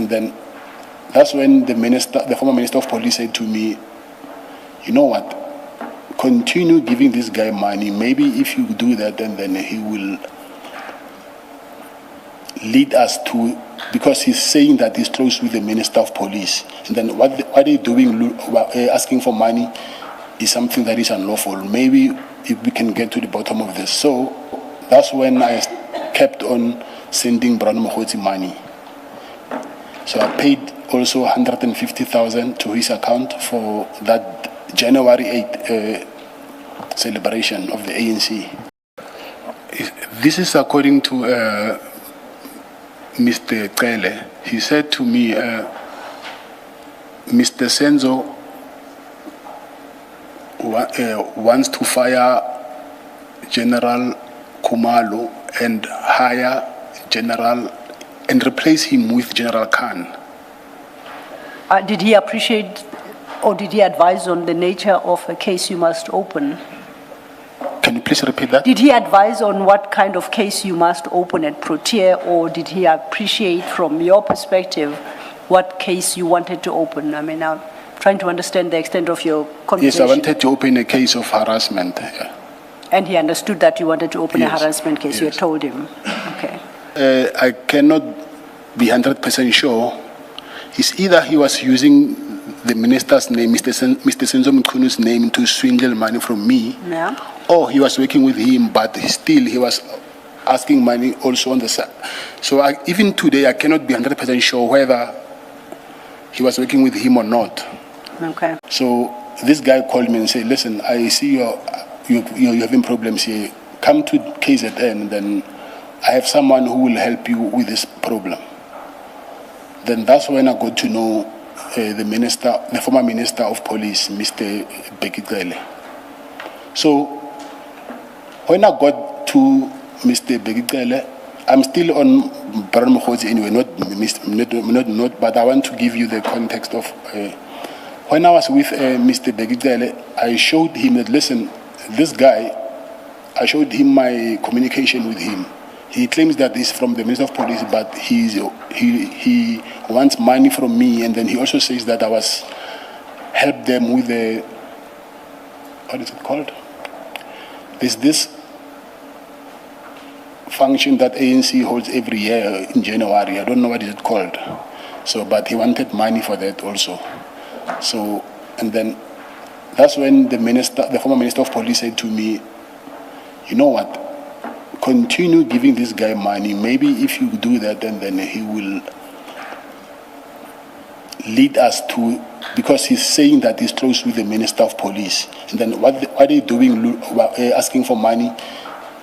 And then that's when the former Minister of Police said to me, you know what, continue giving this guy money. Maybe if you do that, then he will lead us to, because he's saying that he's close with the Minister of Police. And then what they're doing, asking for money, is something that is unlawful. Maybe if we can get to the bottom of this. So that's when I kept on sending Brown Mogotsi money. So I paid also 150,000 to his account for that January 8th celebration of the ANC. This is according to Mr. Cele. He said to me, Mr. Senzo wants to fire General Kumalo and hire General and replace him with General Khan. Did he appreciate or did he advise on the nature of a case you must open? Can you please repeat that? Did he advise on what kind of case you must open at Protea, or did he appreciate from your perspective what case you wanted to open? I mean, I'm trying to understand the extent of your conversation. Yes, I wanted to open a case of harassment. Yeah. And he understood that you wanted to open Yes. a harassment case. Yes. You had told him. Okay. I cannot be 100% sure. It's either he was using the minister's name, Mr. Senzo Mkunu's name, to swindle money from me, Yeah. or he was working with him, but he was asking money also on the side. So even today, I cannot be 100% sure whether he was working with him or not. Okay. So this guy called me and said, listen, I see you're having problems here. Come to KZN, then I have someone who will help you with this problem. Then that's when I got to know the former Minister of Police, Mr. Bheki Cele. So when I got to Mr. Bheki Cele, I'm still on Brown Mogotsi anyway, not, but I want to give you the context of when I was with Mr. Bheki Cele, I showed him that, listen, this guy, I showed him my communication with him. He claims that he's from the Minister of Police, but he wants money from me, and then he also says that I was helped them with the, what is it called? There's this function that ANC holds every year in January. I don't know what is it called. So, but he wanted money for that also. So, and then that's when the former Minister of Police said to me, you know what? Continue giving this guy money. Maybe if you do that, then he will lead us to, because he's saying that he's close with the Minister of Police. And then what they're doing, asking for money,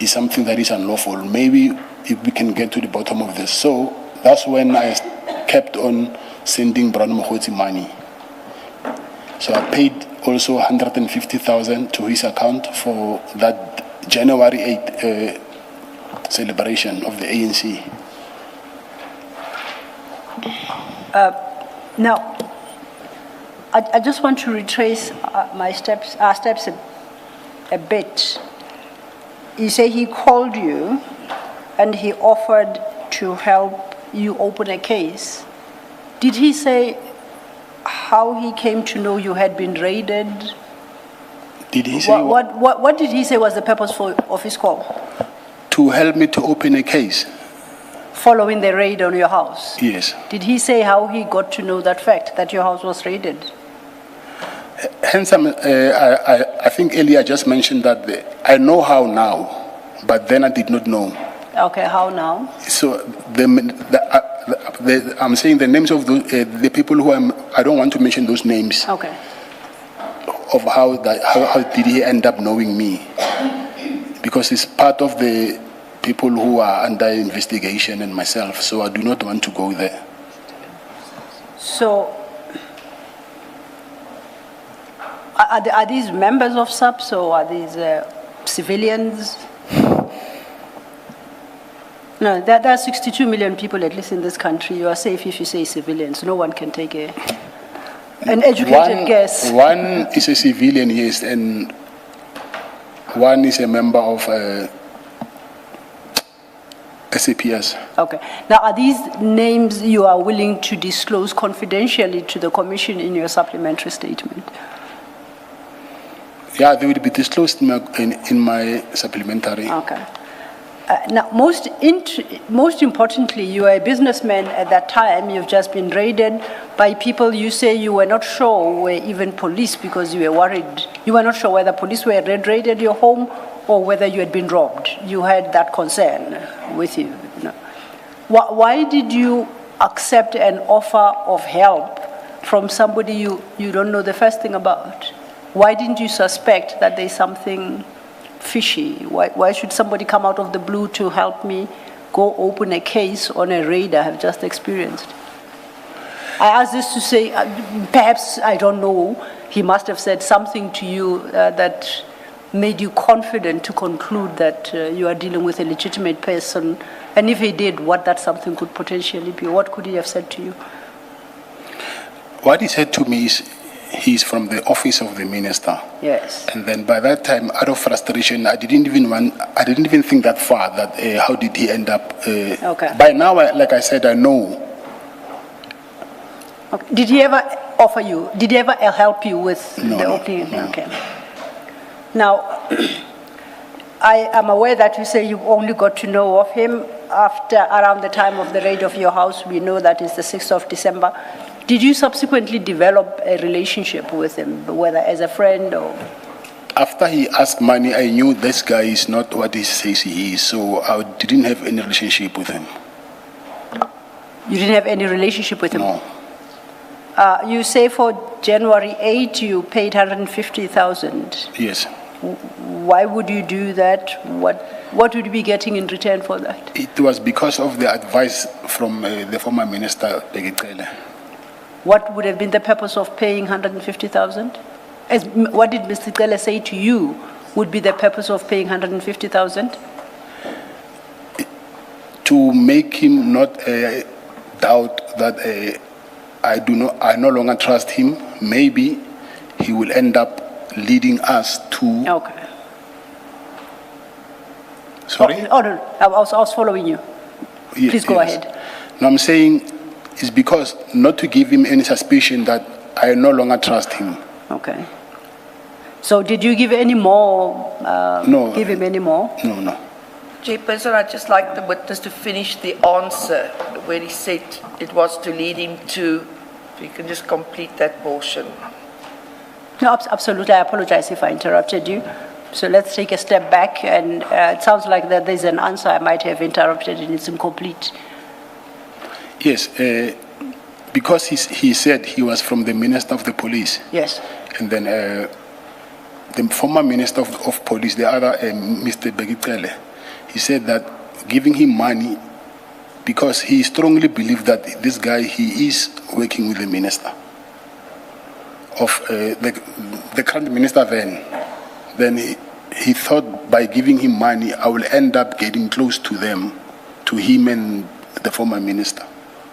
is something that is unlawful. Maybe if we can get to the bottom of this. So that's when I kept on sending Brown Mogotsi money. So I paid also 150,000 to his account for that January 8th celebration of the ANC. Now, I just want to retrace our steps a bit. You say he called you and he offered to help you open a case. Did he say how he came to know you had been raided? Did he say what did he say was the purpose of his call? To help me to open a case. Following the raid on your house? Yes. Did he say how he got to know that fact, that your house was raided? Hence, I think earlier I just mentioned that I know how now, but then I did not know. Okay, how now? So I'm saying the names of the people who I don't want to mention those names. Okay. Of how did he end up knowing me? Because it's part of the people who are under investigation and myself, so I do not want to go there. So, are these members of SAPS or are these civilians? No, there are 62 million people at least in this country. You are safe if you say civilians. No one can take an educated guess. One is a civilian, yes, and one is a member of a SAPS. Okay. Now, are these names you are willing to disclose confidentially to the Commission in your supplementary statement? Yeah, they will be disclosed in my supplementary. Okay. Now, most importantly, you are a businessman at that time. You've just been raided by people you say you were not sure were even police because you were worried. You were not sure whether police were raided your home or whether you had been robbed. You had that concern with you. Why did you accept an offer of help from somebody you don't know the first thing about? Why didn't you suspect that there's something fishy? Why should somebody come out of the blue to help me go open a case on a raid I have just experienced? I ask this to say, perhaps, I don't know, he must have said something to you that made you confident to conclude that you are dealing with a legitimate person. And if he did, what that something could potentially be? What could he have said to you? What he said to me is, he's from the office of the minister. Yes. And then by that time, out of frustration, I didn't even think that far, that how did he end up? Okay. By now, like I said, I know. Okay. Did he ever offer you, did he ever help you with the opening? No. Okay. Now, I am aware that you say you only got to know of him after around the time of the raid of your house. We know that is the 6th of December. Did you subsequently develop a relationship with him, whether as a friend or? After he asked money, I knew this guy is not what he says he is, so I didn't have any relationship with him. You didn't have any relationship with him? No. You say for January 8, you paid 150,000. Yes. Why would you do that? What would you be getting in return for that? It was because of the advice from the former minister, Bheki Cele. What would have been the purpose of paying 150,000? What did Mr. Cele say to you would be the purpose of paying 150,000? To make him not doubt that I no longer trust him. Maybe he will end up leading us to. Okay. Sorry? Oh no, I was following you. Yes, Please go ahead. No, I'm saying it's because not to give him any suspicion that I no longer trust him. Okay. So did you give any more? No. Give him any more? No. Chairperson, I'd just like the witness to finish the answer where he said it was to lead him to. If you can just complete that portion. No, absolutely. I apologize if I interrupted you. So let's take a step back, and it sounds like that there's an answer I might have interrupted and it's incomplete. Yes, because he said he was from the Minister of the Police. Yes. And then the former Minister of Police, the other Mr. Bheki Cele, he said that giving him money, because he strongly believed that this guy, he is working with the minister of the current minister then he thought by giving him money, I will end up getting close to them, to him and the former minister.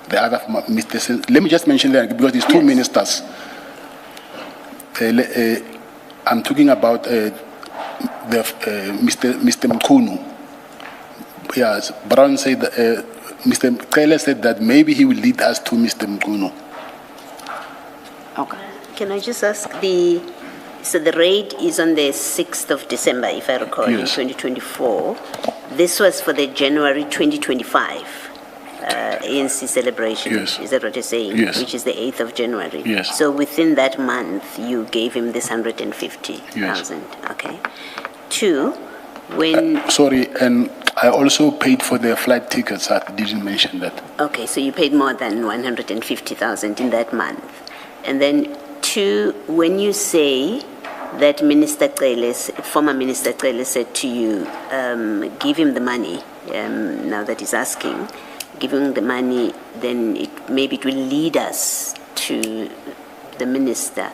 The other former minister, let me just mention that because there's two ministers. I'm talking about Mr. Mkhunu. Yes, Brown said, Mr. Cele said that maybe he will lead us to Mr. Mkhunu. Okay. Can I just ask so the raid is on the 6th of December, if I recall, Yes. in 2024. This was for the January 2025 ANC celebration. Yes. Is that what you're saying? Yes. Which is the 8th of January. Yes. So within that month, you gave him this 150,000. Yes. Okay. Two, when... Sorry, and I also paid for the flight tickets. I didn't mention that. Okay, so you paid more than 150,000 in that month. And then two, when you say that Minister Cele, former Minister Cele said to you, give him the money, now that he's asking, give him the money, then maybe it will lead us to the minister.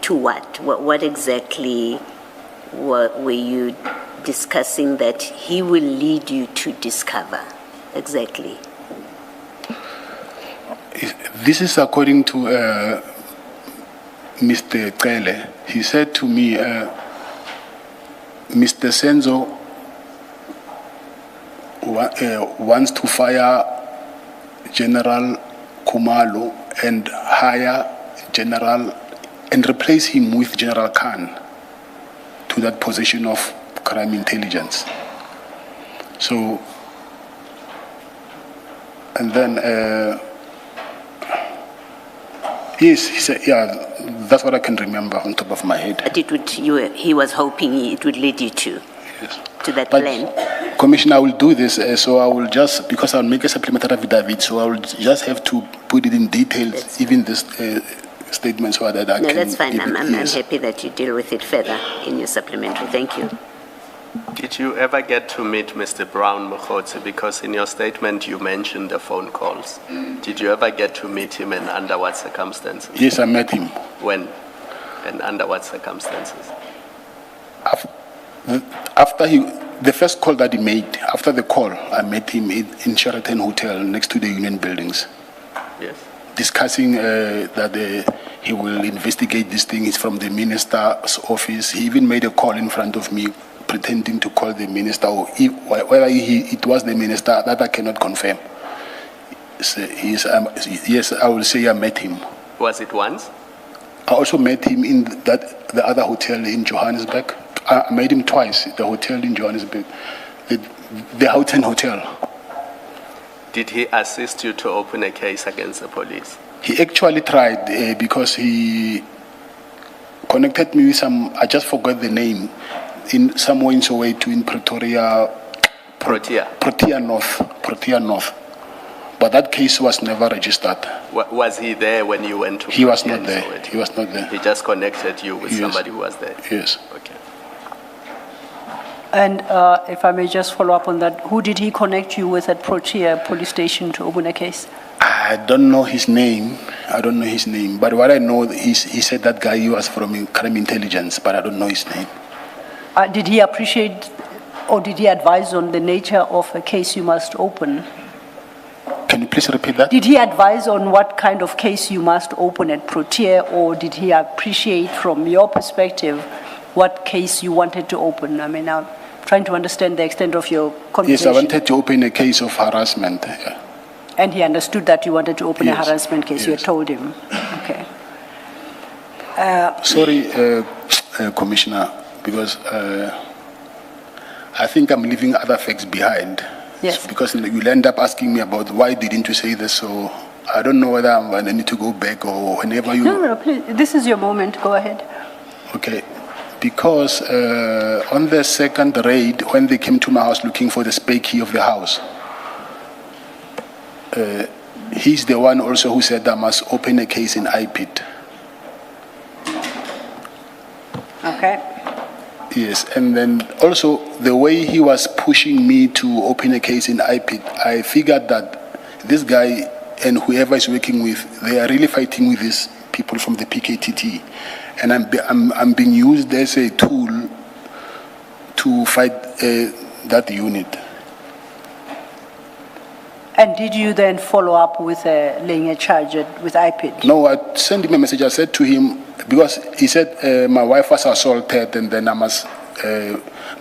To what? What exactly were you discussing that he will lead you to discover? Exactly. This is according to Mr. Cele. He said to me, Mr. Senzo wants to fire General Kumalo and hire General and replace him with General Khan to that position of crime intelligence. So, and then, yes, he said, yeah, that's what I can remember on top of my head. But he was hoping it would lead you to that But, plan. Commissioner, I will do this, so I will just, because I'll make a supplementary affidavit, so I will just have to put it in details, even this statement, so that I can... No, that's fine. give it- I'm yes. happy that you deal with it further in your supplementary. Thank you. Did you ever get to meet Mr. Brown Mogotsi? Because in your statement you mentioned the phone calls. Did you ever get to meet him and under what circumstances? Yes, I met him. When and under what circumstances? After the first call that he made, after the call, I met him in Sheraton Hotel next to the Union Buildings, Yes. discussing that he will investigate this thing. It's from the minister's office. He even made a call in front of me, pretending to call the minister, or whether it was the minister, that I cannot confirm. So yes, I will say I met him. Was it once? I also met him in the other hotel in Johannesburg. I met him twice, the hotel in Johannesburg, the Houghton Hotel. Did he assist you to open a case against the police? He actually tried because he connected me with some, I just forgot the name, in somewhere in Soweto, in Pretoria. Protea North. But that case was never registered. Was he there when you went to He was Protea not in there. Soweto? He was not there. He just connected you with Yes. somebody who was there? Yes. Okay. And if I may just follow up on that, who did he connect you with at Protea Police Station to open a case? I don't know his name. But what I know is he said that guy, he was from crime intelligence, but I don't know his name. Did he appreciate or did he advise on the nature of a case you must open? Can you please repeat that? Did he advise on what kind of case you must open at Protea, or did he appreciate from your perspective what case you wanted to open? I mean, I'm trying to understand the extent of your Yes, conversation. I wanted to open a case of harassment. Yeah. And he understood that you wanted to open a Yes, harassment case. You had yes. told him. Okay. Sorry, Commissioner, because I think I'm leaving other facts behind. Yes. Because you'll end up asking me about why didn't you say this, so I don't know whether I need to go back or whenever you... No, please. This is your moment. Go ahead. Okay. Because on the second raid, when they came to my house looking for the spare key of the house, he's the one also who said I must open a case in IPIT. Okay. Yes, and then also the way he was pushing me to open a case in IPIT, I figured that this guy and whoever is working with, they are really fighting with these people from the PKTT. And I'm being used as a tool to fight that unit. And did you then follow up with laying a charge with IPID? No, I sent him a message. I said to him, because he said my wife was assaulted and then I must,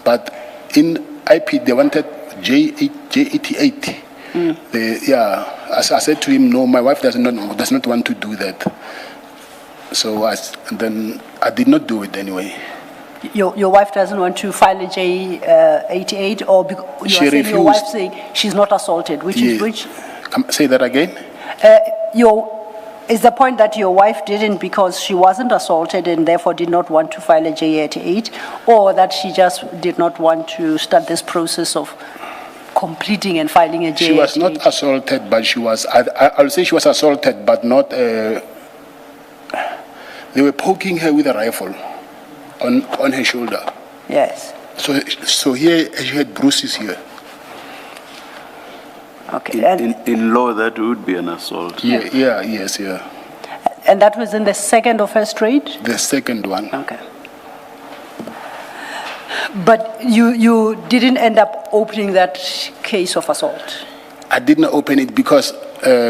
but in IPID they wanted J88. I said to him, no, my wife does not want to do that. So then I did not do it anyway. Your wife doesn't want to file a J88, or you She are saying your wife refused. saying she's not assaulted, which is which? Say that again? Is the point that your wife didn't because she wasn't assaulted and therefore did not want to file a J88, or that she just did not want to start this process of completing and filing a J88? She was not assaulted, but she was, I'll say she was assaulted, but not, they were poking her with a rifle on her shoulder. Yes. So here she had bruises here. Okay. And, In law, that would be an assault. Yes. and that was in the second of her raid? The second one. Okay. But you didn't end up opening that case of assault? I didn't open it because,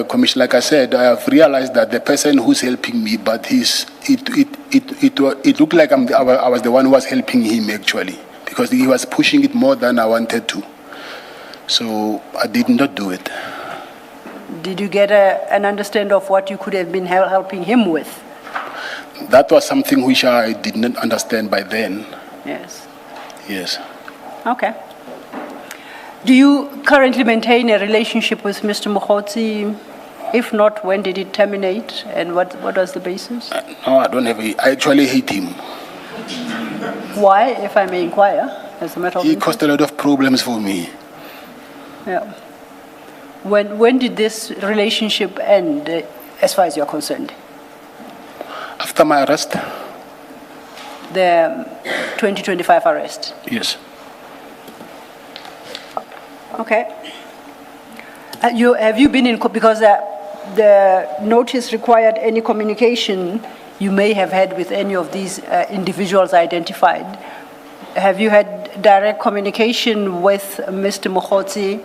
Commissioner, like I said, I have realized that the person who's helping me, but it looked like I was the one who was helping him actually, because he was pushing it more than I wanted to. So I did not do it. Did you get an understanding of what you could have been helping him with? That was something which I did not understand by then. Yes. Yes. Okay. Do you currently maintain a relationship with Mr. Mogotsi? If not, when did it terminate, and what was the basis? No, I don't have. I actually hate him. Why, if I may inquire, as a matter of He interest? caused a lot of problems for me. Yeah. When did this relationship end, as far as you're concerned? After my arrest? The 2025 arrest? Yes. Okay. Have you been in, because the notice required any communication you may have had with any of these individuals identified. Have you had direct communication with Mr. Mogotsi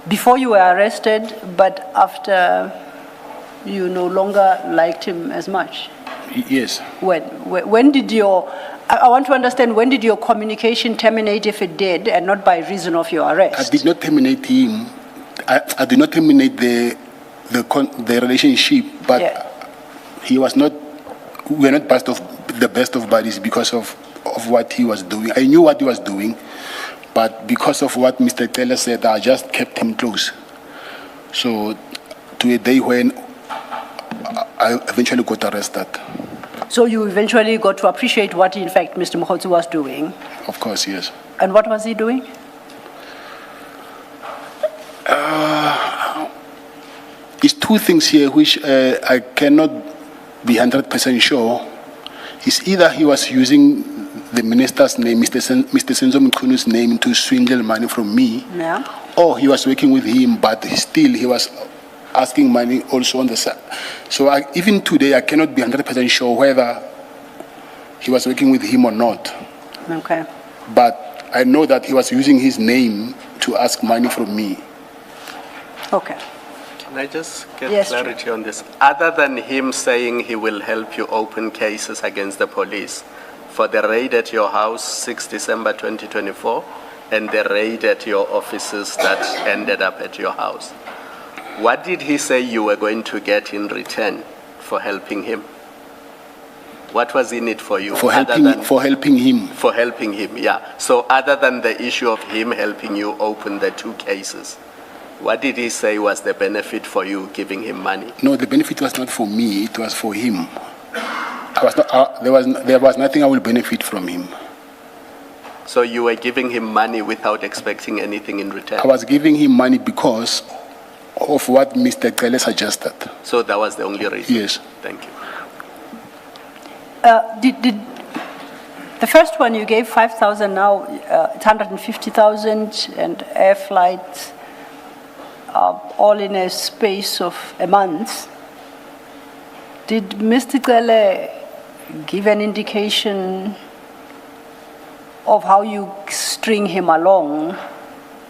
before you were arrested, but after you no longer liked him as much? Yes. When did I want to understand, when did your communication terminate, if it did, and not by reason of your arrest? I did not terminate him. I did not terminate the relationship, but Yeah. he was not. We were not the best of buddies because of what he was doing. I knew what he was doing, but because of what Mr. Cele said, I just kept him close. So, to a day when I eventually got arrested. So you eventually got to appreciate what, in fact, Mr. Mogotsi was doing. Of course, yes. And what was he doing? It's two things here which I cannot be 100% sure. It's either he was using the minister's name, Mr. Senzo Mkunu's name, to swindle money from me, Yeah. or he was working with him, but still he was asking money also on the side. So even today, I cannot be 100% sure whether he was working with him or not. Okay. But I know that he was using his name to ask money from me. Okay. Can I just get Yes, clarity on this? Other than him saying he will help you open cases against the police, for the raid at your house, 6 December 2024, and the raid at your offices that ended up at your house, what did he say you were going to get in return for helping him? What was in it for you? For helping him. For helping him, yeah. So other than the issue of him helping you open the two cases, what did he say was the benefit for you giving him money? No, the benefit was not for me, it was for him. There was nothing I will benefit from him. So you were giving him money without expecting anything in return? I was giving him money because of what Mr. Cele suggested. So that was the only reason? Yes. Thank you. Did the first one you gave 5,000, now it's 150,000, and air flights, all in a space of a month. Did Mr. Cele give an indication of how you string him along?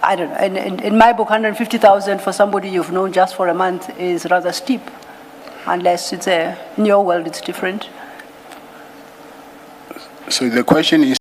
I don't know. In my book, 150,000 for somebody you've known just for a month is rather steep, unless in your world it's different. So the question is,